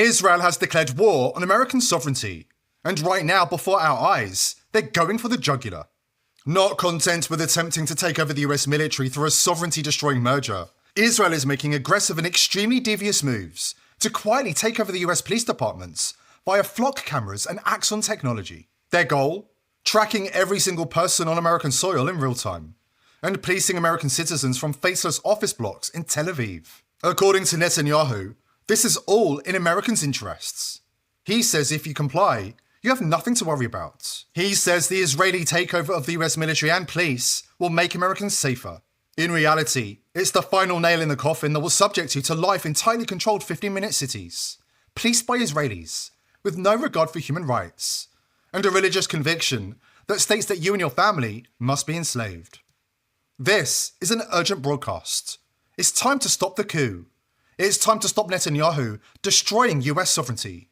Israel has declared war on American sovereignty, and right now, before our eyes, they're going for the jugular. Not content with attempting to take over the US military through a sovereignty-destroying merger, Israel is making aggressive and extremely devious moves to quietly take over the US police departments via flock cameras and Axon technology. Their goal? Tracking every single person on American soil in real time, and policing American citizens from faceless office blocks in Tel Aviv. According to Netanyahu, this is all in Americans' interests. He says if you comply, you have nothing to worry about. He says the Israeli takeover of the US military and police will make Americans safer. In reality, it's the final nail in the coffin that will subject you to life in tightly controlled 15-minute cities, policed by Israelis, with no regard for human rights, and a religious conviction that states that you and your family must be enslaved. This is an urgent broadcast. It's time to stop the coup. It's time to stop Netanyahu destroying US sovereignty.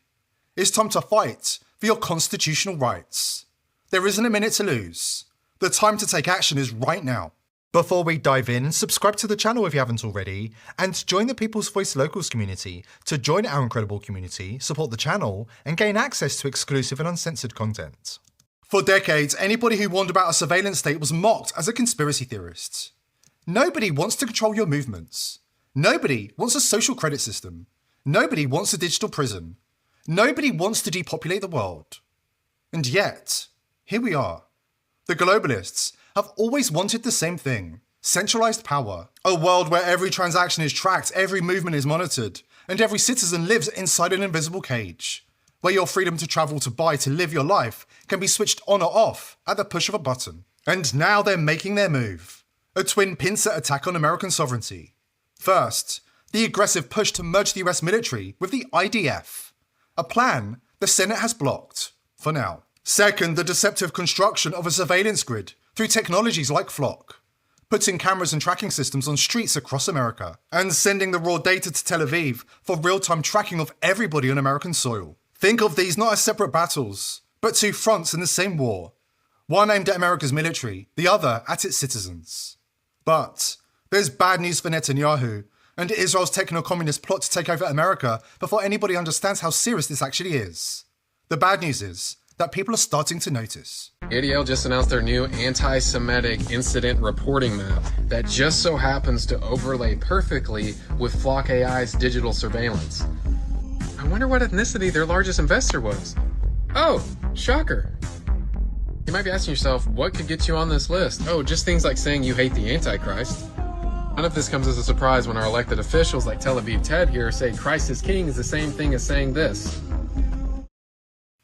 It's time to fight for your constitutional rights. There isn't a minute to lose. The time to take action is right now. Before we dive in, subscribe to the channel if you haven't already, and join the People's Voice Locals community to join our incredible community, support the channel, and gain access to exclusive and uncensored content. For decades, anybody who warned about a surveillance state was mocked as a conspiracy theorist. Nobody wants to control your movements. Nobody wants a social credit system. Nobody wants a digital prison. Nobody wants to depopulate the world. And yet, here we are. The globalists have always wanted the same thing: centralized power. A world where every transaction is tracked, every movement is monitored, and every citizen lives inside an invisible cage, where your freedom to travel, to buy, to live your life can be switched on or off at the push of a button. And now they're making their move. A twin pincer attack on American sovereignty. First, the aggressive push to merge the US military with the IDF, a plan the Senate has blocked, for now. Second, the deceptive construction of a surveillance grid through technologies like Flock, putting cameras and tracking systems on streets across America, and sending the raw data to Tel Aviv for real-time tracking of everybody on American soil. Think of these not as separate battles, but two fronts in the same war, one aimed at America's military, the other at its citizens. But there's bad news for Netanyahu and Israel's techno-communist plot to take over America before anybody understands how serious this actually is. The bad news is that people are starting to notice. ADL just announced their new anti-Semitic incident reporting map that just so happens to overlay perfectly with Flock AI's digital surveillance. I wonder what ethnicity their largest investor was. Oh, shocker. You might be asking yourself, what could get you on this list? Oh, just things like saying you hate the Antichrist. None of this comes as a surprise when our elected officials like Tel Aviv Ted here say Christ is King is the same thing as saying this.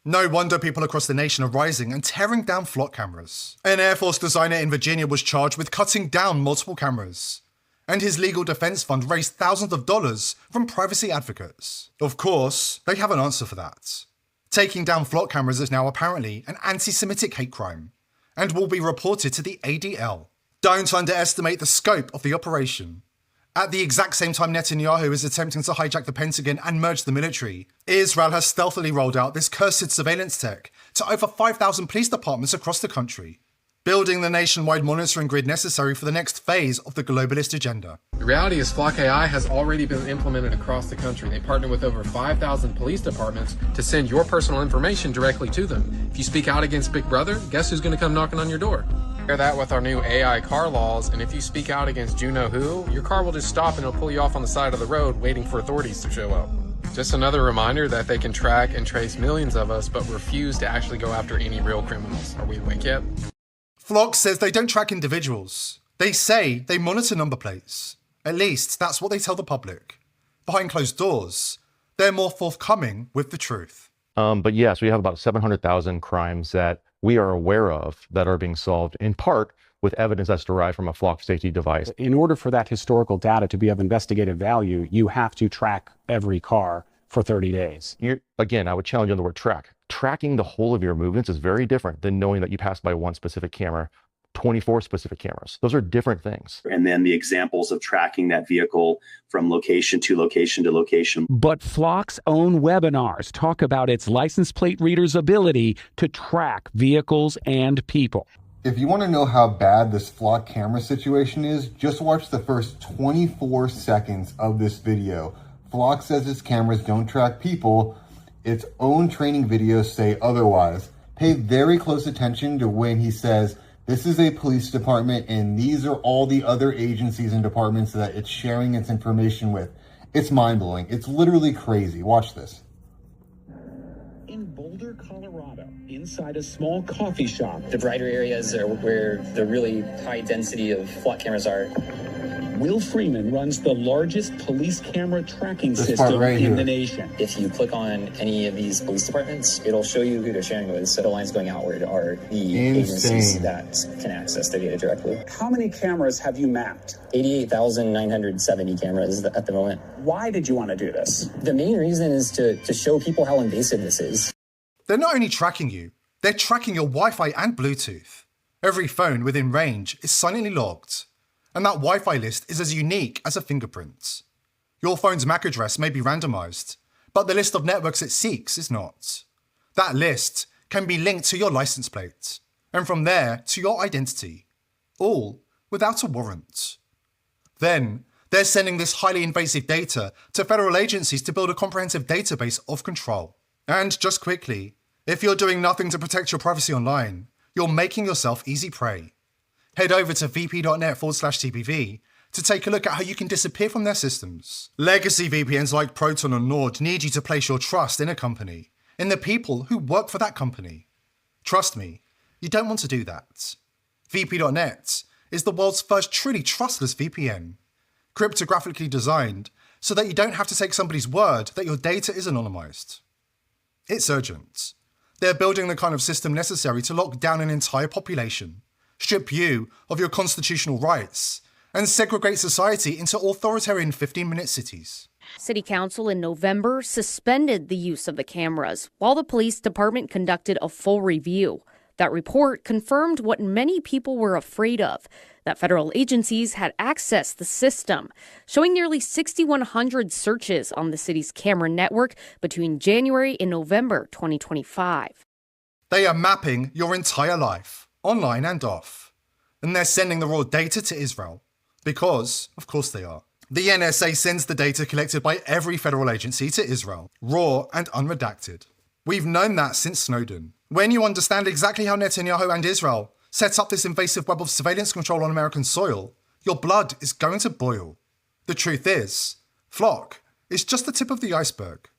No wonder people across the nation are rising and tearing down Flock cameras. An Air Force designer in Virginia was charged with cutting down multiple cameras, and his legal defense fund raised thousands of dollars from privacy advocates. Of course, they have an answer for that. Taking down Flock cameras is now apparently an anti-Semitic hate crime, and will be reported to the ADL. Don't underestimate the scope of the operation. At the exact same time Netanyahu is attempting to hijack the Pentagon and merge the military, Israel has stealthily rolled out this cursed surveillance tech to over 5,000 police departments across the country, building the nationwide monitoring grid necessary for the next phase of the globalist agenda. The reality is Flock AI has already been implemented across the country. They partner with over 5,000 police departments to send your personal information directly to them. If you speak out against Big Brother, guess who's going to come knocking on your door? Pair that with our new AI car laws, and if you speak out against you know who, your car will just stop and it'll pull you off on the side of the road waiting for authorities to show up. Just another reminder that they can track and trace millions of us, but refuse to actually go after any real criminals. Are we awake yet? Flock says they don't track individuals. They say they monitor number plates. At least that's what they tell the public. Behind closed doors, they're more forthcoming with the truth. But yes, we have about 700,000 crimes that we are aware of that are being solved in part with evidence that's derived from a Flock safety device. In order for that historical data to be of investigative value, you have to track every car for 30 days. Again, I would challenge you on the word track. Tracking the whole of your movements is very different than knowing that you passed by one specific camera, 24 specific cameras. Those are different things. And then the examples of tracking that vehicle from location to location to location. But Flock's own webinars talk about its license plate reader's ability to track vehicles and people. If you want to know how bad this Flock camera situation is, just watch the first 24 seconds of this video. Flock says its cameras don't track people. Its own training videos say otherwise. Pay very close attention to when he says, this is a police department and these are all the other agencies and departments that it's sharing its information with. It's mind-blowing. It's literally crazy. Watch this. In Boulder, Colorado, inside a small coffee shop. The brighter areas are where the really high density of flock cameras are. Will Freeman runs the largest police camera tracking This system part right in here. the nation. If you click on any of these police departments, it'll show you who they're sharing with. So the lines going outward are the agencies Insane. that can access the data directly. How many cameras have you mapped? 88,970 cameras at the moment. Why did you want to do this? The main reason is to show people how invasive this is. They're not only tracking you, they're tracking your Wi-Fi and Bluetooth. Every phone within range is silently logged, and that Wi-Fi list is as unique as a fingerprint. Your phone's MAC address may be randomized, but the list of networks it seeks is not. That list can be linked to your license plate, and from there to your identity, all without a warrant. Then, they're sending this highly invasive data to federal agencies to build a comprehensive database of control. And just quickly, if you're doing nothing to protect your privacy online, you're making yourself easy prey. Head over to vp.net/TPV to take a look at how you can disappear from their systems. Legacy VPNs like Proton or Nord need you to place your trust in a company, in the people who work for that company. Trust me, you don't want to do that. vp.net is the world's first truly trustless VPN, cryptographically designed so that you don't have to take somebody's word that your data is anonymized. It's urgent. They're building the kind of system necessary to lock down an entire population, strip you of your constitutional rights, and segregate society into authoritarian 15-minute cities. City Council in November suspended the use of the cameras while the police department conducted a full review. That report confirmed what many people were afraid of, that federal agencies had accessed the system, showing nearly 6,100 searches on the city's camera network between January and November 2025. They are mapping your entire life, online and off. And they're sending the raw data to Israel. Because, of course they are. The NSA sends the data collected by every federal agency to Israel, raw and unredacted. We've known that since Snowden. When you understand exactly how Netanyahu and Israel set up this invasive web of surveillance control on American soil, your blood is going to boil. The truth is, Flock is just the tip of the iceberg.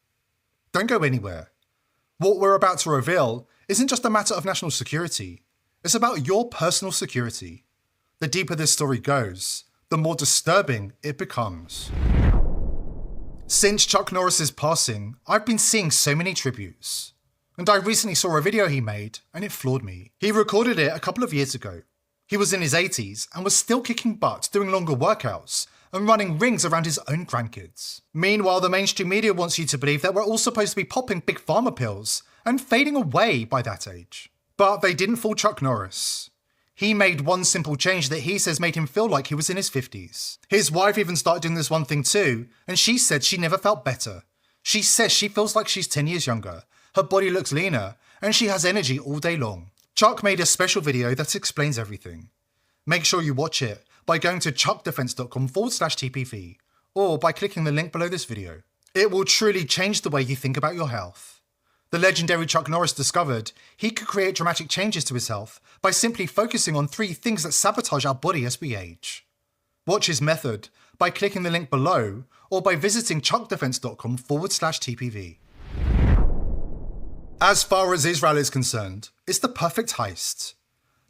Don't go anywhere. What we're about to reveal isn't just a matter of national security. It's about your personal security. The deeper this story goes, the more disturbing it becomes. Since Chuck Norris's passing, I've been seeing so many tributes. And I recently saw a video he made, and it floored me. He recorded it a couple of years ago. He was in his 80s and was still kicking butt, doing longer workouts, and running rings around his own grandkids. Meanwhile, the mainstream media wants you to believe that we're all supposed to be popping big pharma pills and fading away by that age. But they didn't fool Chuck Norris. He made one simple change that he says made him feel like he was in his 50s. His wife even started doing this one thing too, and she said she never felt better. She says she feels like she's 10 years younger, her body looks leaner, and she has energy all day long. Chuck made a special video that explains everything. Make sure you watch it by going to chuckdefense.com/TPV, or by clicking the link below this video. It will truly change the way you think about your health. The legendary Chuck Norris discovered he could create dramatic changes to his health by simply focusing on 3 things that sabotage our body as we age. Watch his method by clicking the link below or by visiting chuckdefense.com/TPV. As far as Israel is concerned, it's the perfect heist.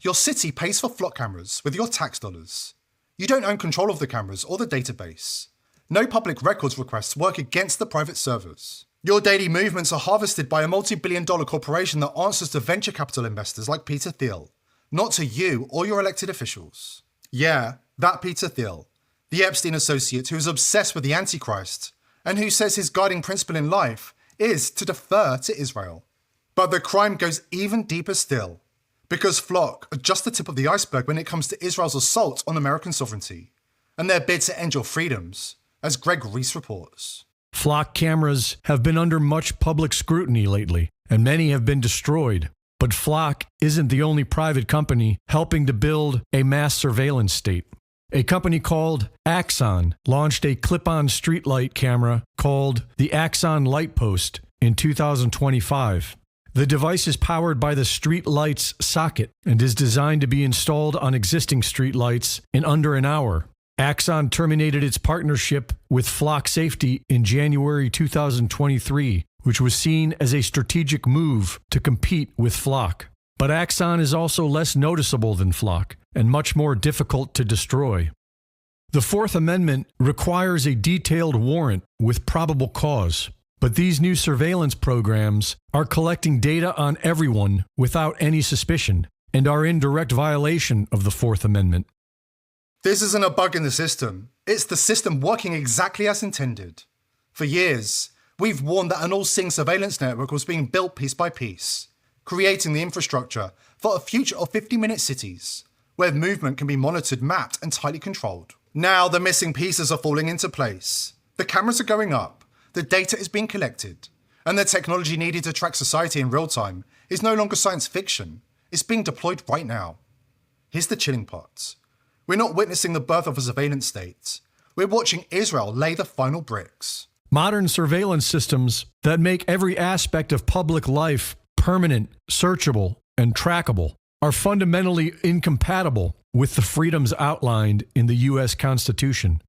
Your city pays for Flock cameras with your tax dollars. You don't own control of the cameras or the database. No public records requests work against the private servers. Your daily movements are harvested by a multi-billion-dollar corporation that answers to venture capital investors like Peter Thiel, not to you or your elected officials. Yeah, that Peter Thiel, the Epstein associate who is obsessed with the Antichrist, and who says his guiding principle in life is to defer to Israel. But the crime goes even deeper still, because Flock are just the tip of the iceberg when it comes to Israel's assault on American sovereignty, and their bid to end your freedoms, as Greg Reese reports. Flock cameras have been under much public scrutiny lately, and many have been destroyed. But Flock isn't the only private company helping to build a mass surveillance state. A company called Axon launched a clip-on streetlight camera called the Axon Light Post in 2025. The device is powered by the streetlight's socket and is designed to be installed on existing streetlights in under an hour. Axon terminated its partnership with Flock Safety in January 2023, which was seen as a strategic move to compete with Flock. But Axon is also less noticeable than Flock and much more difficult to destroy. The Fourth Amendment requires a detailed warrant with probable cause, but these new surveillance programs are collecting data on everyone without any suspicion and are in direct violation of the Fourth Amendment. This isn't a bug in the system. It's the system working exactly as intended. For years, we've warned that an all-seeing surveillance network was being built piece by piece, creating the infrastructure for a future of 50-minute cities, where movement can be monitored, mapped, and tightly controlled. Now the missing pieces are falling into place. The cameras are going up, the data is being collected, and the technology needed to track society in real time is no longer science fiction. It's being deployed right now. Here's the chilling part. We're not witnessing the birth of a surveillance state. We're watching Israel lay the final bricks. Modern surveillance systems that make every aspect of public life permanent, searchable, and trackable are fundamentally incompatible with the freedoms outlined in the U.S. Constitution.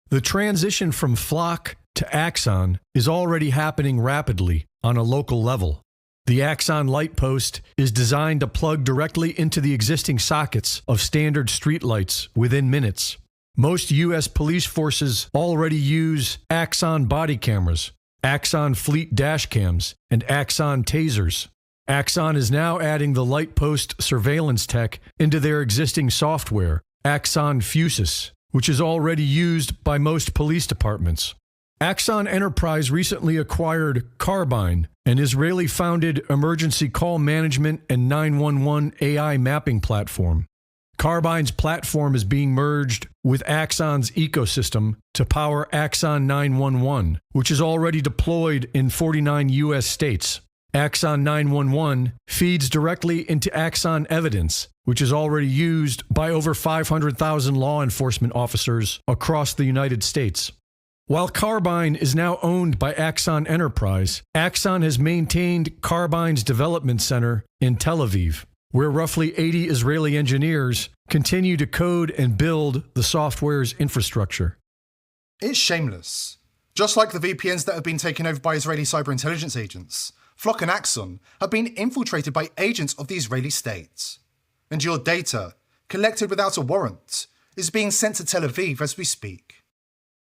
The transition from Flock to Axon is already happening rapidly on a local level. The Axon Light Post is designed to plug directly into the existing sockets of standard streetlights within minutes. Most U.S. police forces already use Axon body cameras, Axon fleet dash cams, and Axon tasers. Axon is now adding the Light Post surveillance tech into their existing software, Axon Fusus, which is already used by most police departments. Axon Enterprise recently acquired Carbine, an Israeli-founded emergency call management and 911 AI mapping platform. Carbine's platform is being merged with Axon's ecosystem to power Axon 911, which is already deployed in 49 U.S. states. Axon 911 feeds directly into Axon Evidence, which is already used by over 500,000 law enforcement officers across the United States. While Carbine is now owned by Axon Enterprise, Axon has maintained Carbine's development center in Tel Aviv, where roughly 80 Israeli engineers continue to code and build the software's infrastructure. It's shameless. Just like the VPNs that have been taken over by Israeli cyber intelligence agents, Flock and Axon have been infiltrated by agents of the Israeli state. And your data, collected without a warrant, is being sent to Tel Aviv as we speak.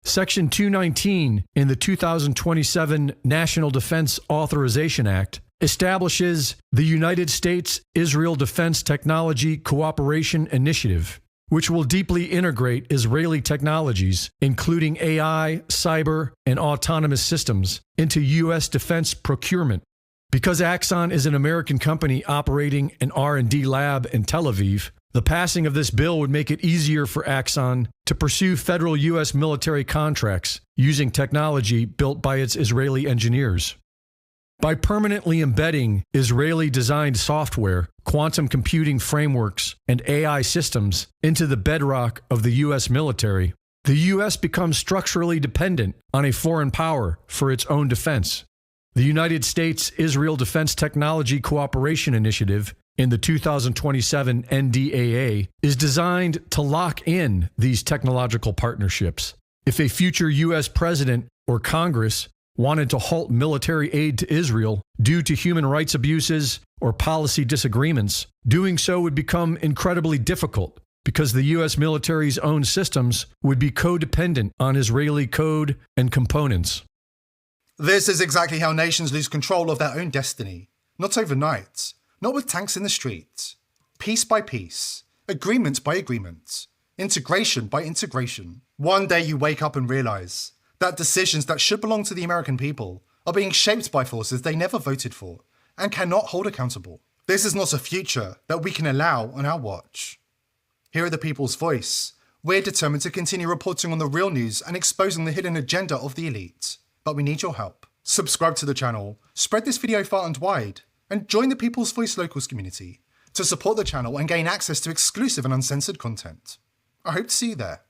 Section 219 in the 2027 National Defense Authorization Act establishes the United States-Israel Defense Technology Cooperation Initiative, which will deeply integrate Israeli technologies, including AI, cyber, and autonomous systems, into U.S. defense procurement. Because Axon is an American company operating an R&D lab in Tel Aviv, the passing of this bill would make it easier for Axon to pursue federal U.S. military contracts using technology built by its Israeli engineers. By permanently embedding Israeli-designed software, quantum computing frameworks, and AI systems into the bedrock of the U.S. military, the U.S. becomes structurally dependent on a foreign power for its own defense. The United States-Israel Defense Technology Cooperation Initiative in the 2027 NDAA is designed to lock in these technological partnerships. If a future U.S. president or Congress wanted to halt military aid to Israel due to human rights abuses or policy disagreements, doing so would become incredibly difficult because the U.S. military's own systems would be codependent on Israeli code and components. This is exactly how nations lose control of their own destiny. Not overnight, not with tanks in the street. Piece by piece, agreement by agreement, integration by integration. One day you wake up and realize that decisions that should belong to the American people are being shaped by forces they never voted for and cannot hold accountable. This is not a future that we can allow on our watch. Here at the People's Voice, we're determined to continue reporting on the real news and exposing the hidden agenda of the elite. But we need your help. Subscribe to the channel, spread this video far and wide, and join the People's Voice Locals community to support the channel and gain access to exclusive and uncensored content. I hope to see you there.